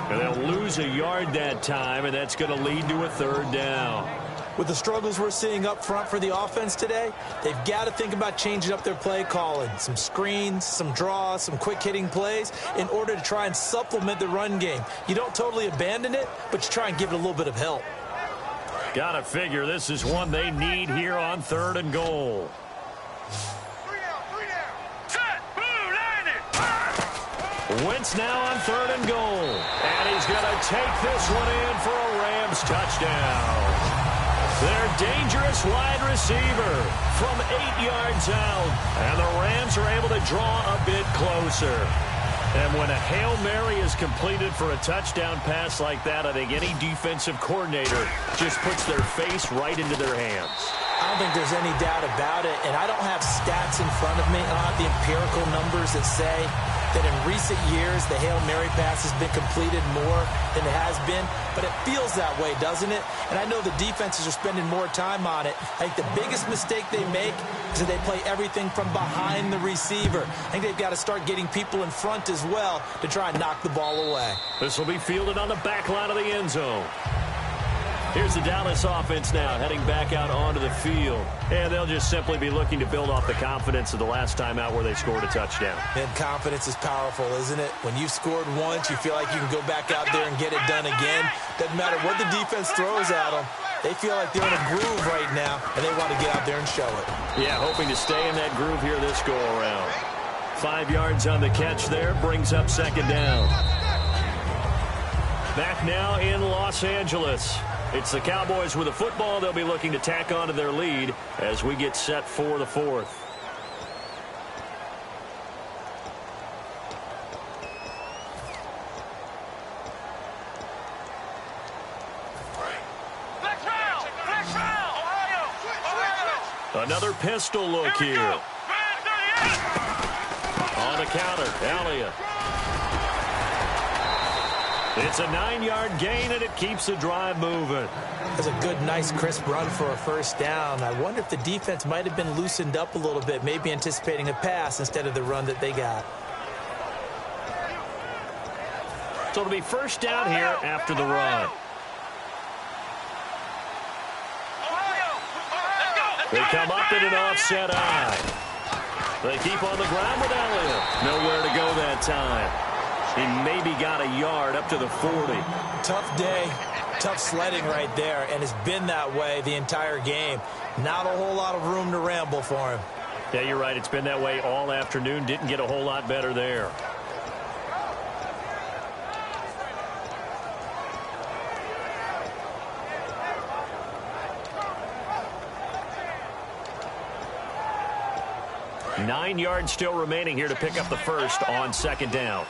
And they'll lose a yard that time, and that's going to lead to a 3rd down. With the struggles we're seeing up front for the offense today, they've got to think about changing up their play calling. Some screens, some draws, some quick-hitting plays in order to try and supplement the run game. You don't totally abandon it, but you try and give it a little bit of help. Got to figure this is one they need here on 3rd and goal. Set. Blue 90. Wentz now on 3rd and goal. And he's going to take this one in for a Rams touchdown. Their dangerous wide receiver from 8 yards out. And the Rams are able to draw a bit closer. And when a Hail Mary is completed for a touchdown pass like that, I think any defensive coordinator just puts their face right into their hands. I don't think there's any doubt about it, and I don't have stats in front of me. I don't have the empirical numbers that say that in recent years the Hail Mary pass has been completed more than it has been, but it feels that way, doesn't it? And I know the defenses are spending more time on it. I think the biggest mistake they make is that they play everything from behind the receiver. I think they've got to start getting people in front as well to try and knock the ball away. This will be fielded on the back line of the end zone. Here's the Dallas offense now heading back out onto the field. And they'll just simply be looking to build off the confidence of the last time out where they scored a touchdown. And confidence is powerful, isn't it? When you've scored once, you feel like you can go back out there and get it done again. Doesn't matter what the defense throws at them. They feel like they're in a groove right now, and they want to get out there and show it. Yeah, hoping to stay in that groove here this go-around. 5 yards on the catch there, brings up 2nd down. Back now in Los Angeles. It's the Cowboys with the football. They'll be looking to tack on to their lead as we get set for the 4th. Another pistol look here. On the counter, Elliott. It's a 9-yard gain, and it keeps the drive moving. That's a good, nice, crisp run for a first down. I wonder if the defense might have been loosened up a little bit, maybe anticipating a pass instead of the run that they got. So it'll be first down here after the run. They come up in an offset eye. They keep on the ground with Elliott. Nowhere to go that time. He maybe got a yard up to the 40. Tough day, tough sledding right there, and it's been that way the entire game. Not a whole lot of room to ramble for him. Yeah, you're right. It's been that way all afternoon. Didn't get a whole lot better there. Nine yards still remaining here to pick up the first on second down.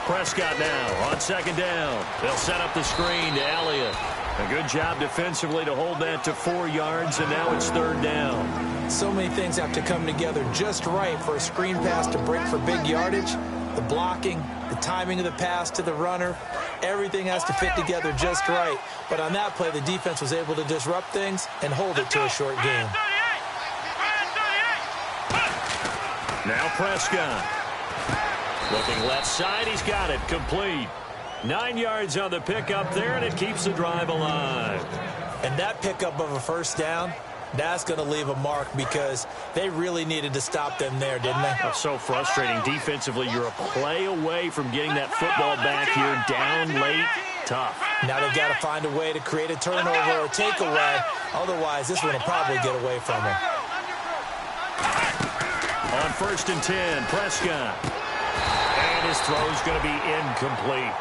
Prescott now on second down. They'll set up the screen to Elliott. A good job defensively to hold that to 4 yards, and now it's third down. So many things have to come together just right for a screen pass to break for big yardage. The blocking, the timing of the pass to the runner, everything has to fit together just right. But on that play, the defense was able to disrupt things and hold it to a short game. Now Prescott. Looking left side, he's got it, complete. 9 yards on the pickup there, and it keeps the drive alive. And that pickup of a first down, that's going to leave a mark because they really needed to stop them there, didn't they? Oh, so frustrating. Defensively, you're a play away from getting that football back here, down late, tough. Now they've got to find a way to create a turnover or a takeaway. Otherwise, this one will probably get away from them. On 1st and 10, Prescott. And his throw's going to be incomplete.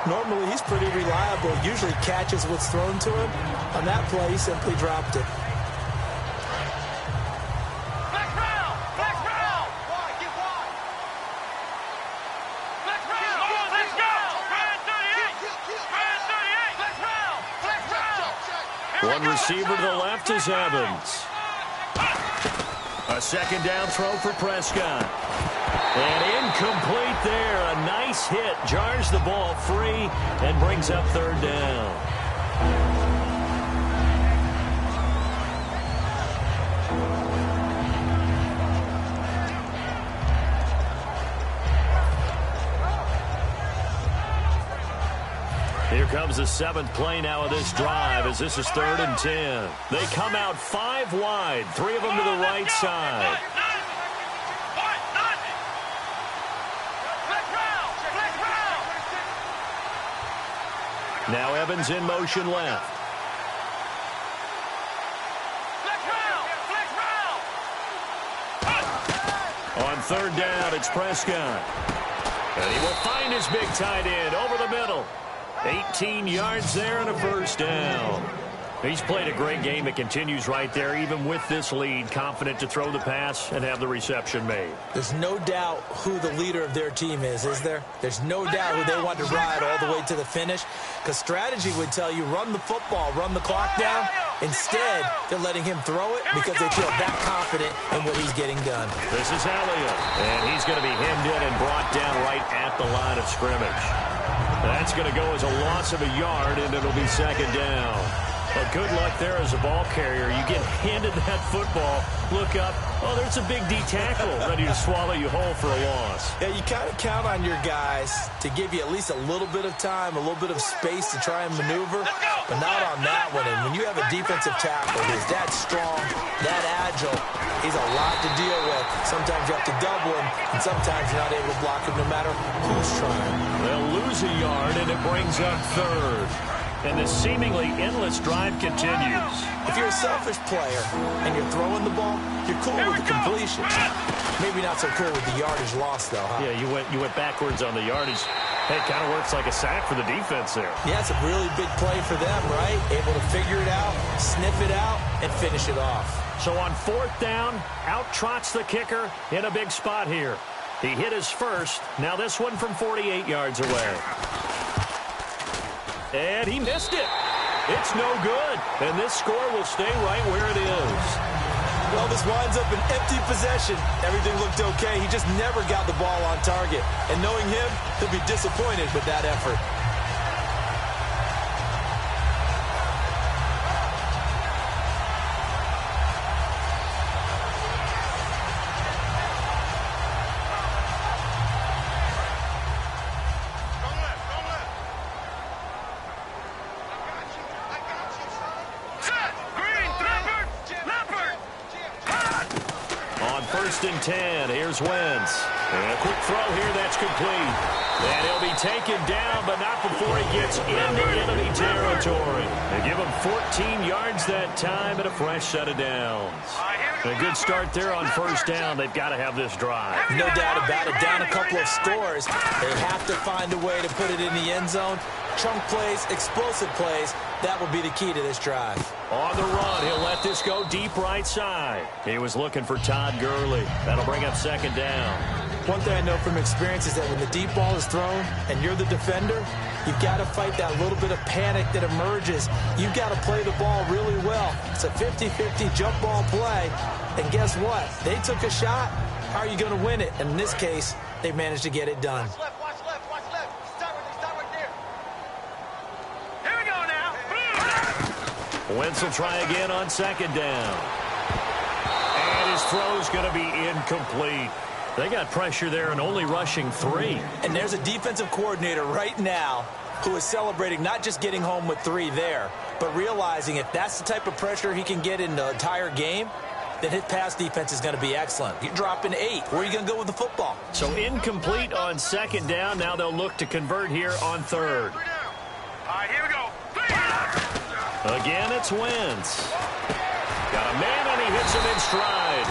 Normally, he's pretty reliable. Usually catches what's thrown to him. On that play, he simply dropped it. One receiver to the left is Evans. A second down throw for Prescott. And incomplete there. A nice hit. Jars the ball free and brings up third down. Here comes the 7th play now of this drive as this is 3rd and 10. They come out 5 wide, 3 of them to the right side. Now Evans in motion left. On 3rd down, it's Prescott. And he will find his big tight end over the middle. 18 yards there and a first down. He's played a great game. It continues right there, even with this lead, confident to throw the pass and have the reception made. There's no doubt who the leader of their team is there? There's no doubt who they want to ride all the way to the finish, because strategy would tell you run the football, run the clock down. Instead, they're letting him throw it because they feel that confident in what he's getting done. This is Elliott, and he's going to be hemmed in and brought down right at the line of scrimmage. That's going to go as a loss of a yard, and it'll be second down. But good luck there as a ball carrier. You get handed that football, look up, oh, there's a big D tackle ready to swallow you whole for a loss. Yeah, you kind of count on your guys to give you at least a little bit of time, a little bit of space to try and maneuver, but not on that one. And when you have a defensive tackle who's that strong, that agile, he's a lot to deal with. Sometimes you have to double him, and sometimes you're not able to block him no matter who's trying. They'll lose a yard, and it brings up 3rd. And the seemingly endless drive continues. If you're a selfish player and you're throwing the ball, you're cool with the completion. Maybe not so cool with the yardage loss, though, huh? Yeah, you went backwards on the yardage. Hey, it kind of works like a sack for the defense there. Yeah, it's a really big play for them, right? Able to figure it out, sniff it out, and finish it off. So on 4th down, out trots the kicker in a big spot here. He hit his first. Now this one from 48 yards away. And he missed it. It's no good. And this score will stay right where it is. Well, this winds up an empty possession. Everything looked okay. He just never got the ball on target. And knowing him, he'll be disappointed with that effort. First and 10. Here's Wentz. And a quick throw here that's complete. And he'll be taken down, but not before he gets into enemy territory. They give him 14 yards that time and a fresh set of downs. A good start there on first down. They've got to have this drive. No doubt about it. Down a couple of scores. They have to find a way to put it in the end zone. Chunk plays, explosive plays. That will be the key to this drive. On the run, he'll let this go deep right side. He was looking for Todd Gurley. That'll bring up second down. One thing I know from experience is that when the deep ball is thrown and you're the defender, you've got to fight that little bit of panic that emerges. You've got to play the ball really well. It's a 50-50 jump ball play. And guess what? They took a shot. How are you going to win it? And in this case, they managed to get it done. Watch left, watch left, watch left. Start right there. Here we go now. Wentz will try again on second down. And his throw's going to be incomplete. They got pressure there and only rushing 3. And there's a defensive coordinator right now who is celebrating not just getting home with 3 there, but realizing if that's the type of pressure he can get in the entire game, then his pass defense is going to be excellent. You're dropping 8. Where are you going to go with the football? So incomplete on second down. Now they'll look to convert here on third. All right, here we go. Again, it's Wentz. Got a man, and he hits him in stride.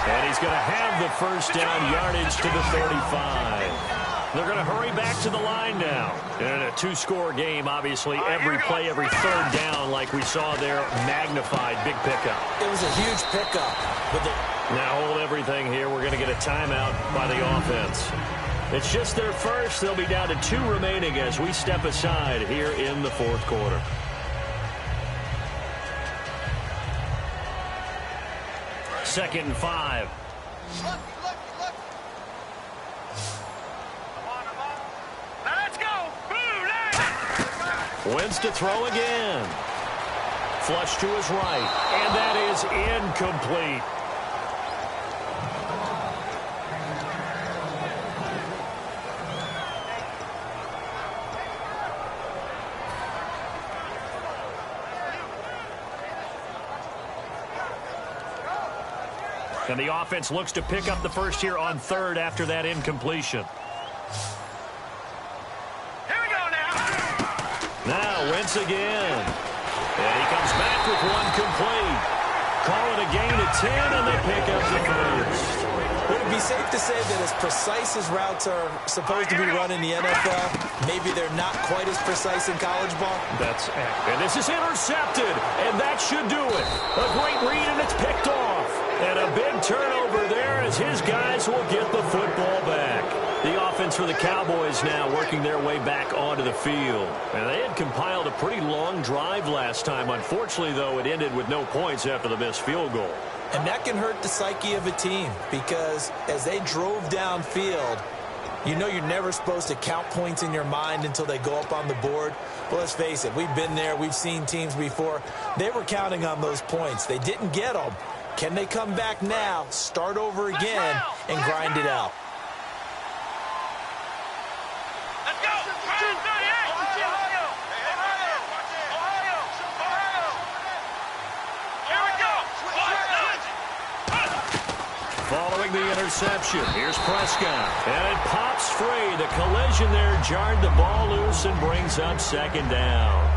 And he's going to have the first down yardage to the 35. They're going to hurry back to the line now. In a 2-score game, obviously, every play, every third down, like we saw there, magnified. Big pickup. It was a huge pickup. But now hold everything here. We're going to get a timeout by the offense. It's just their first. They'll be down to 2 remaining as we step aside here in the fourth quarter. Second and 5. Look. Now let's go. Wentz to throw again. Flush to his right. And that is incomplete. And the offense looks to pick up the first here on third after that incompletion. Here we go now. Now Wentz again. And he comes back with one complete. Call it a gain of 10, and they pick up the first. would it be safe to say that as precise as routes are supposed to be run in the NFL, maybe they're not quite as precise in college ball? That's accurate. And this is intercepted, and that should do it. A great read, and it's picked off. And a big turnover there as his guys will get the football back. The offense for the Cowboys now working their way back onto the field. And they had compiled a pretty long drive last time. Unfortunately, though, it ended with no points after the missed field goal. And that can hurt the psyche of a team because as they drove downfield, you know you're never supposed to count points in your mind until they go up on the board. But let's face it, we've been there. We've seen teams before. They were counting on those points. They didn't get them. Can they come back now, start over again, and grind it out? Let's go! Ohio! Here we go! Following the interception, here's Prescott. And it pops free. The collision there jarred the ball loose and brings up second down.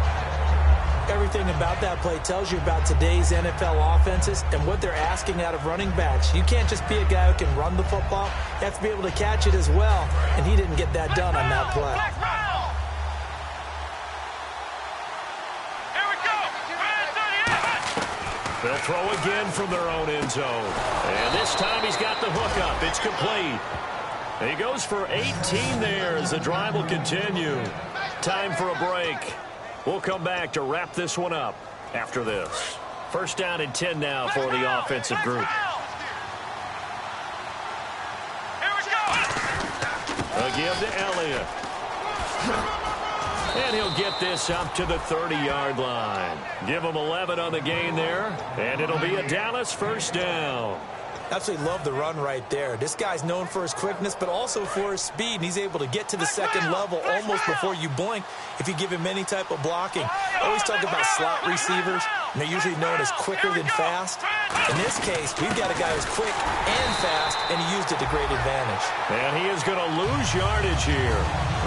Everything about that play tells you about today's NFL offenses and what they're asking out of running backs. You can't just be a guy who can run the football. You have to be able to catch it as well, and he didn't get that done on that play. Here we go! They'll throw again from their own end zone. And this time he's got the hook up. It's complete. He goes for 18 there as the drive will continue. Time for a break. We'll come back to wrap this one up after this. First down and 10 now for the offensive group. A give to Elliott. And he'll get this up to the 30-yard line. Give him 11 on the gain there, and it'll be a Dallas first down. Absolutely love the run right there. This guy's known for his quickness, but also for his speed. And he's able to get to the second level almost before you blink if you give him any type of blocking. I always talk about slot receivers, and they're usually known as quicker than fast. In this case, we've got a guy who's quick and fast, and he used it to great advantage. And he is going to lose yardage here.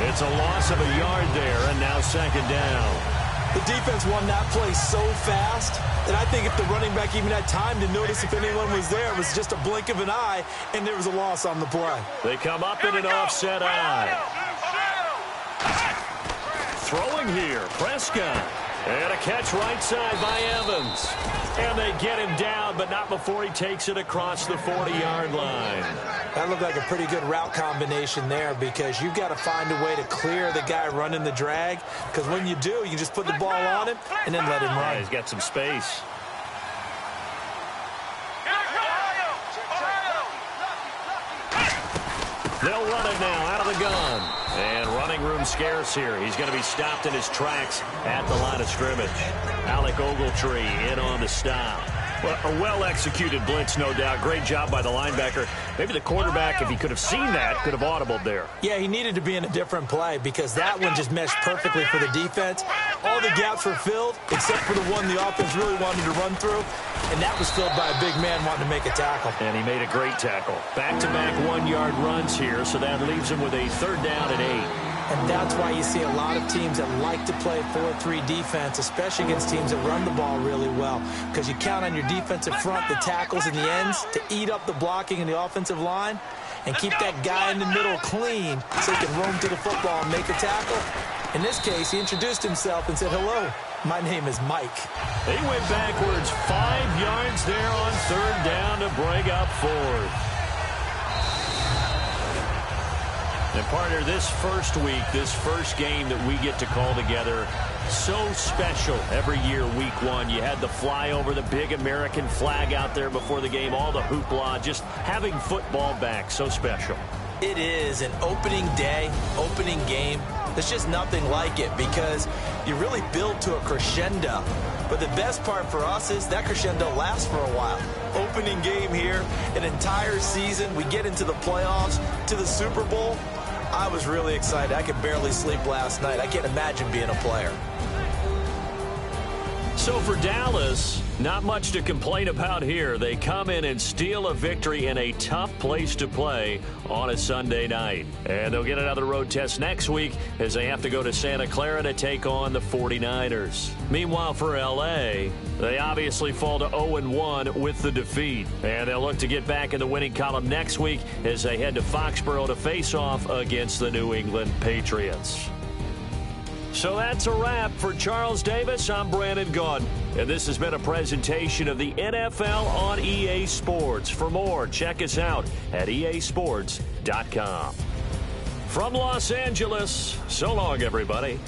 It's a loss of a yard there, and now second down. The defense won that play so fast that I think if the running back even had time to notice if anyone was there, it was just a blink of an eye, and there was a loss on the play. They come up in an offset eye. Throwing here, Prescott. And a catch right side by Evans. And they get him down, but not before he takes it across the 40-yard line. That looked like a pretty good route combination there because you've got to find a way to clear the guy running the drag, because when you do, you just put the ball on him and then let him run. Yeah, he's got some space. They'll run it now out of the gun. And running room scarce here. He's going to be stopped in his tracks at the line of scrimmage. Alec Ogletree in on the stop. Well, a well-executed blitz, no doubt. Great job by the linebacker. Maybe the quarterback, if he could have seen that, could have audibled there. Yeah, he needed to be in a different play because that one just meshed perfectly for the defense. All the gaps were filled except for the one the offense really wanted to run through, and that was filled by a big man wanting to make a tackle. And he made a great tackle. Back-to-back one-yard runs here, so that leaves him with a third down and 8. And that's why you see a lot of teams that like to play 4-3 defense, especially against teams that run the ball really well, because you count on your defensive front, the tackles and the ends, to eat up the blocking in the offensive line and keep that guy in the middle clean so he can roam to the football and make a tackle. In this case, he introduced himself and said, "Hello, my name is Mike." They went backwards 5 yards there on third down to bring up fourth. And partner, this first week, this first game that we get to call together, so special every year, week one. You had the flyover, the big American flag out there before the game, all the hoopla, just having football back, so special. It is an opening day, opening game. There's just nothing like it because you really build to a crescendo. But the best part for us is that crescendo lasts for a while. Opening game here, an entire season. We get into the playoffs, to the Super Bowl. I was really excited. I could barely sleep last night. I can't imagine being a player. So for Dallas, not much to complain about here. They come in and steal a victory in a tough place to play on a Sunday night. And they'll get another road test next week as they have to go to Santa Clara to take on the 49ers. Meanwhile, for L.A., they obviously fall to 0-1 with the defeat. And they'll look to get back in the winning column next week as they head to Foxborough to face off against the New England Patriots. So that's a wrap. For Charles Davis, I'm Brandon Gaudin. And this has been a presentation of the NFL on EA Sports. For more, check us out at easports.com. From Los Angeles, so long, everybody.